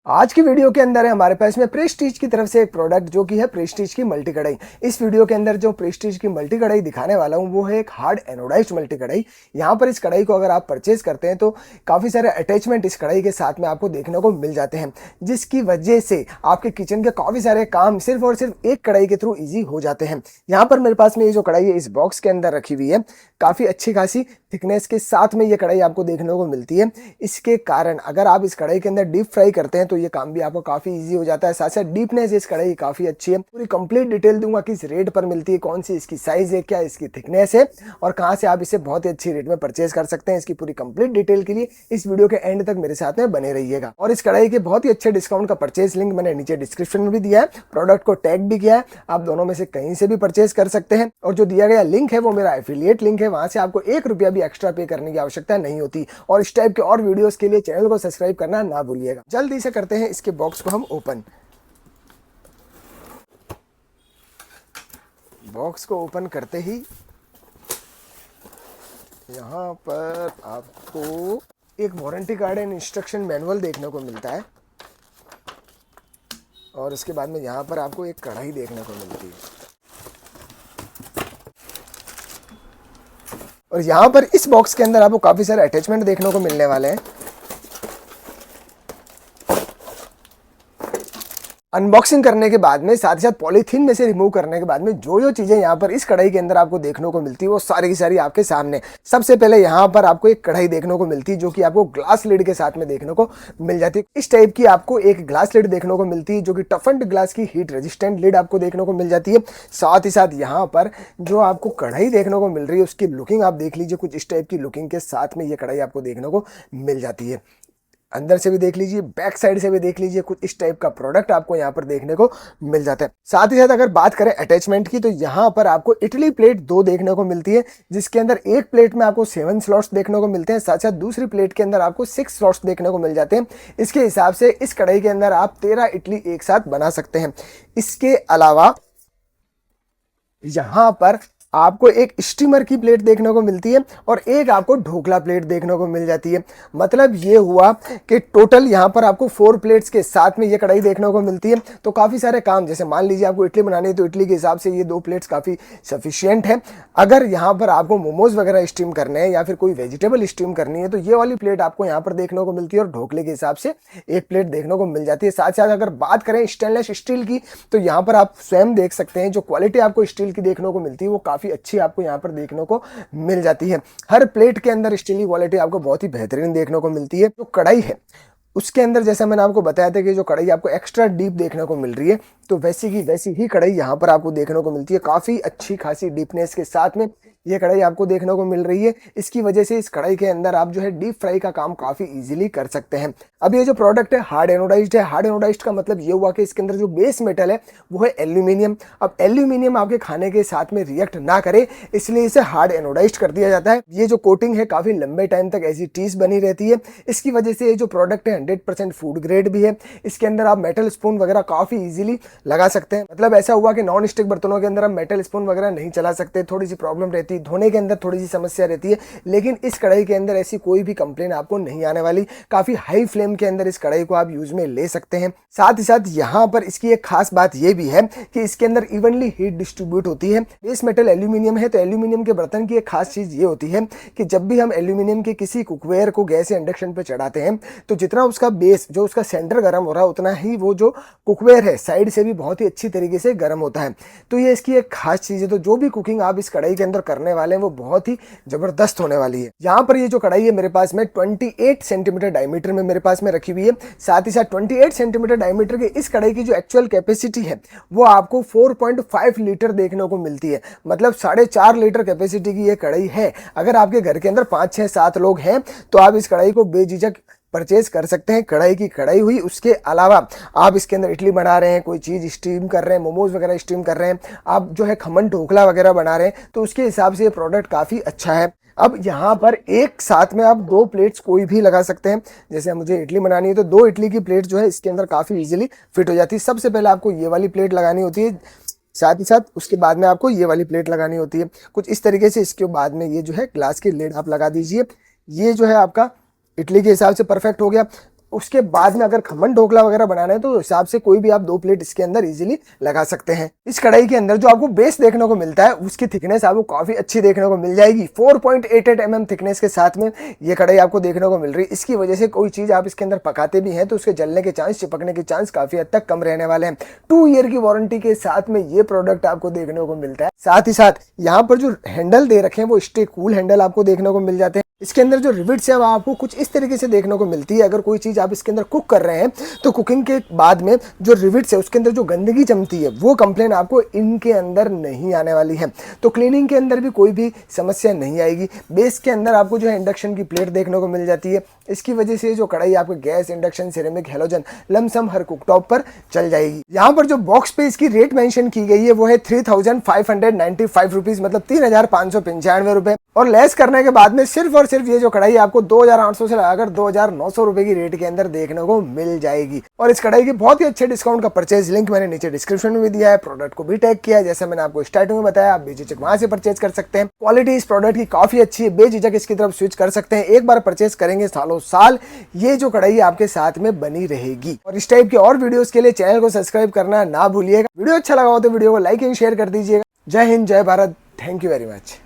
आज की वीडियो के अंदर है हमारे पास में प्रेस्टीज की तरफ से एक प्रोडक्ट जो कि है प्रेस्टीज की मल्टी कढ़ाई। इस वीडियो के अंदर जो प्रेस्टीज की मल्टी कढ़ाई दिखाने वाला हूं वो है एक हार्ड एनोडाइज्ड मल्टी कढ़ाई। यहां पर इस कढ़ाई को अगर आप परचेज करते हैं तो काफ़ी सारे अटैचमेंट इस कढ़ाई के साथ में आपको देखने को मिल जाते हैं, जिसकी वजह से आपके किचन के काफ़ी सारे काम सिर्फ और सिर्फ एक कढ़ाई के थ्रू ईजी हो जाते हैं। यहाँ पर मेरे पास में ये जो कढ़ाई है इस बॉक्स के अंदर रखी हुई है, काफ़ी अच्छी खासी थिकनेस के साथ में ये कढ़ाई आपको देखने को मिलती है। इसके कारण अगर आप इस कढ़ाई के अंदर डीप फ्राई करते हैं तो ये काम भी आपको काफी इजी हो जाता है। साथ साथ डीपनेस इस कढ़ाई काफी अच्छी है। पूरी कंप्लीट डिटेल दूंगा किस रेट पर मिलती है, कौन सी इसकी साइज है, क्या इसकी थिकनेस है और कहां से आप इसे बहुत ही अच्छी रेट में परचेज कर सकते हैं। इसकी पूरी कंप्लीट डिटेल के लिए इस वीडियो के एंड तक मेरे साथ में बने रहिएगा। और इस कढ़ाई के बहुत ही अच्छे डिस्काउंट का परचेज लिंक मैंने नीचे डिस्क्रिप्शन में भी दिया है, प्रोडक्ट को टैग भी किया है। आप दोनों में से कहीं से भी परचेज कर सकते हैं और जो दिया गया लिंक है वो मेरा एफिलिएट लिंक है, वहां से आपको 1 रुपया भी एक्स्ट्रा पे करने की आवश्यकता नहीं होती। और इस टाइप के और वीडियोस के लिए चैनल को सब्सक्राइब करना ना भूलिएगा। जल्दी से करते हैं इसके बॉक्स को हम ओपन। बॉक्स को ओपन करते ही यहाँ पर आपको एक warranty card and instruction manual देखने को मिलता है और उसके बाद में यहाँ पर आपको एक कढ़ाई देखने को मिलती है। और यहाँ पर इस बॉक्स के अंदर आपको काफ़ी सारे अटैचमेंट देखने को मिलने वाले हैं। अनबॉक्सिंग करने के बाद में साथ ही साथ पॉलीथीन में से रिमूव करने के बाद में जो जो चीज़ें यहाँ पर इस कढ़ाई के अंदर आपको देखने को मिलती है वो सारी की सारी आपके सामने। सबसे पहले यहाँ पर आपको एक कढ़ाई देखने को मिलती है जो कि आपको ग्लास लिड के साथ में देखने को मिल जाती है। इस टाइप की आपको एक ग्लास लिड देखने को मिलती है जो कि टफन्ड ग्लास की हीट रेजिस्टेंट लिड आपको देखने को मिल जाती है। साथ ही साथ यहाँ पर जो आपको कढ़ाई देखने को मिल रही है उसकी लुकिंग आप देख लीजिए, कुछ इस टाइप की लुकिंग के साथ में ये कढ़ाई आपको देखने को मिल जाती है। अंदर से भी देख लीजिए, बैक साइड से भी देख लीजिए, कुछ इस टाइप का प्रोडक्ट आपको यहाँ पर देखने को मिल जाता है। साथ ही साथ अगर बात करें अटैचमेंट की तो यहाँ पर आपको इटली प्लेट 2 देखने को मिलती है, जिसके अंदर एक प्लेट में आपको 7 स्लॉट्स देखने को मिलते हैं। साथ साथ दूसरी प्लेट के अंदर आपको 6 स्लॉट्स देखने को मिल जाते हैं। इसके हिसाब से इस कढ़ाई के अंदर आप 13 इडली एक साथ बना सकते हैं। इसके अलावा यहाँ पर आपको एक स्टीमर की प्लेट देखने को मिलती है और एक आपको ढोकला प्लेट देखने को मिल जाती है। मतलब ये हुआ कि टोटल यहाँ पर आपको 4 प्लेट्स के साथ में ये कढ़ाई देखने को मिलती है। तो काफ़ी सारे काम, जैसे मान लीजिए आपको इडली बनानी है तो इडली के हिसाब से ये 2 प्लेट्स काफ़ी सफिशियंट है। अगर यहाँ पर आपको मोमोज वगैरह स्टीम करने हैं या फिर कोई वेजिटेबल स्टीम करनी है तो ये वाली प्लेट आपको यहाँ पर देखने को मिलती है और ढोकले के हिसाब से एक प्लेट देखने को मिल जाती है। साथ साथ अगर बात करें स्टेनलेस स्टील की तो यहाँ पर आप स्वयं देख सकते हैं जो क्वालिटी आपको स्टील की देखने को मिलती है वो काफ़ी अच्छी आपको यहाँ पर देखने को मिल जाती है। हर प्लेट के अंदर स्टील की क्वालिटी आपको बहुत ही बेहतरीन देखने को मिलती है। जो कढ़ाई है उसके अंदर जैसा मैंने आपको बताया था कि जो कढ़ाई आपको एक्स्ट्रा डीप देखने को मिल रही है तो वैसी की वैसी ही कढ़ाई यहाँ पर आपको देखने को मिलती है। काफ़ी अच्छी खासी डीपनेस के साथ में ये कढ़ाई आपको देखने को मिल रही है। इसकी वजह से इस कढ़ाई के अंदर आप जो है डीप फ्राई का काम काफ़ी इजीली कर सकते हैं। अब ये जो प्रोडक्ट है हार्ड एनोडाइज्ड है। हार्ड एनोडाइज्ड का मतलब ये हुआ कि इसके अंदर जो बेस मेटल है वो है एल्यूमिनियम। अब एल्यूमिनियम आपके खाने के साथ में रिएक्ट ना करे इसलिए इसे हार्ड एनोडाइज्ड कर दिया जाता है। ये जो कोटिंग है काफ़ी लंबे टाइम तक ऐसी टीस बनी रहती है। इसकी वजह से ये जो प्रोडक्ट है 100% फूड ग्रेड भी है। इसके अंदर आप मेटल स्पून वगैरह काफ़ी ईजिली लगा सकते हैं। मतलब ऐसा हुआ कि नॉन स्टिक बर्तनों के अंदर आप मेटल स्पून वगैरह नहीं चला सकते, थोड़ी सी प्रॉब्लम रहती है, धोने के अंदर थोड़ी सी समस्या रहती है। लेकिन इस कढ़ाई के अंदर ऐसी कोई भी कंप्लेन आपको नहीं आने वाली। काफ़ी हाई फ्लेम के अंदर इस कढ़ाई को आप यूज में ले सकते हैं। साथ ही साथ यहाँ पर इसकी एक खास बात यह भी है कि इसके अंदर इवनली हीट डिस्ट्रीब्यूट होती है। बेस मेटल एल्यूमिनियम है तो एल्यूमिनियम के बर्तन की एक खास चीज़ ये होती है कि जब भी हम एल्यूमिनियम के किसी कुकवेयर को गैस या इंडक्शन पर चढ़ाते हैं तो जितना उसका बेस जो उसका सेंटर गर्म हो रहा है उतना ही वो जो कुकवेयर है साइड से भी बहुत ही अच्छी तरीके से गर्म होता है। तो ये इसकी एक खास चीज़ है। तो जो भी कुकिंग आप इस कढ़ाई के अंदर करने वाले हैं वो बहुत ही जबरदस्त होने वाली है। यहाँ पर ये जो कढ़ाई है मेरे पास में 28 सेंटीमीटर डायमीटर में मेरे पास में रखी हुई है। साथ ही साथ 28 सेंटीमीटर डायमीटर के इस कढ़ाई की जो एक्चुअल कैपेसिटी है वो आपको 4.5 लीटर देखने को मिलती है। मतलब 4.5 लीटर कैपेसिटी की ये कढ़ाई है। अगर आपके घर के अंदर 5, 6, 7 लोग हैं तो आप इस कढ़ाई को बेझिझक परचेज कर सकते हैं। कढ़ाई की कढ़ाई हुई, उसके अलावा आप इसके अंदर इडली बना रहे हैं, कोई चीज़ स्टीम कर रहे हैं, मोमोज वगैरह स्टीम कर रहे हैं, आप जो है खमन ढोकला वगैरह बना रहे हैं तो उसके हिसाब से ये प्रोडक्ट काफ़ी अच्छा है। अब यहाँ पर एक साथ में आप 2 प्लेट्स कोई भी लगा सकते हैं। जैसे मुझे इडली बनानी है तो 2 इडली की प्लेट जो है इसके अंदर काफ़ी इजीली फिट हो जाती है। सबसे पहले आपको ये वाली प्लेट लगानी होती है, साथ ही साथ उसके बाद में आपको ये वाली प्लेट लगानी होती है। कुछ इस तरीके से इसके बाद में ये जो है ग्लास की लिड आप लगा दीजिए। ये जो है आपका इडली के हिसाब से परफेक्ट हो गया। उसके बाद में अगर खमन ढोकला वगैरह बनाना है तो हिसाब से कोई भी आप 2 प्लेट इसके अंदर इजीली लगा सकते हैं। इस कढ़ाई के अंदर जो आपको बेस देखने को मिलता है उसकी थिकनेस आपको काफी अच्छी देखने को मिल जाएगी। 4.88 mm थिकनेस के साथ में ये कढ़ाई आपको देखने को मिल रही है। इसकी वजह से कोई चीज आप इसके अंदर पकाते भी हैं तो उसके जलने के चांस, चिपकने के चांस काफी हद तक कम रहने वाले हैं। 2 ईयर की वारंटी के साथ में ये प्रोडक्ट आपको देखने को मिलता है। साथ ही साथ यहाँ पर जो हैंडल दे रखे हैं वो स्टे कूल हैंडल आपको देखने को मिल जाते हैं। इसके अंदर जो रिविट्स है वो आपको कुछ इस तरीके से देखने को मिलती है। अगर कोई चीज आप इसके अंदर कुक कर रहे हैं तो कुकिंग के बाद में जो रिविट्स है उसके अंदर जो गंदगी जमती है वो कंप्लेन आपको इनके अंदर नहीं आने वाली है। तो क्लीनिंग के अंदर भी कोई भी समस्या नहीं आएगी। बेस के अंदर आपको जो है इंडक्शन की प्लेट देखने को मिल जाती है। इसकी वजह से जो कढ़ाई आपको gas, induction, ceramic, halogen lump sum हर कुकटॉप पर चल जाएगी। यहाँ पर जो बॉक्स पे इसकी रेट मेंशन की गई है वो है 3595 रुपीज, मतलब 3595 रुपए। और लेस करने के बाद में सिर्फ और सिर्फ ये जो कढ़ाई आपको 2800 से लगाकर 2900 रुपए की रेट के अंदर देखने को मिल जाएगी। और इस कढ़ाई की बहुत ही अच्छे डिस्काउंट का परचेज लिंक मैंने नीचे डिस्क्रिप्शन में भी दिया है। प्रोडक्ट को भी टैग किया है, जैसे मैंने आपको स्टार्टिंग में बताया। आप बेझिझक वहां से परचेज कर सकते हैं। क्वालिटी इस प्रोडक्ट की काफी अच्छी है, बेझिझक इसकी तरफ स्विच कर सकते हैं। एक बार परचेज करेंगे सालों साल ये जो कढ़ाई आपके साथ में बनी रहेगी। और इस टाइप के और वीडियोस के लिए चैनल को सब्सक्राइब करना ना भूलिएगा। वीडियो अच्छा लगा हो तो वीडियो को लाइक एंड शेयर कर दीजिएगा। जय हिंद, जय Bharat, thank you very much.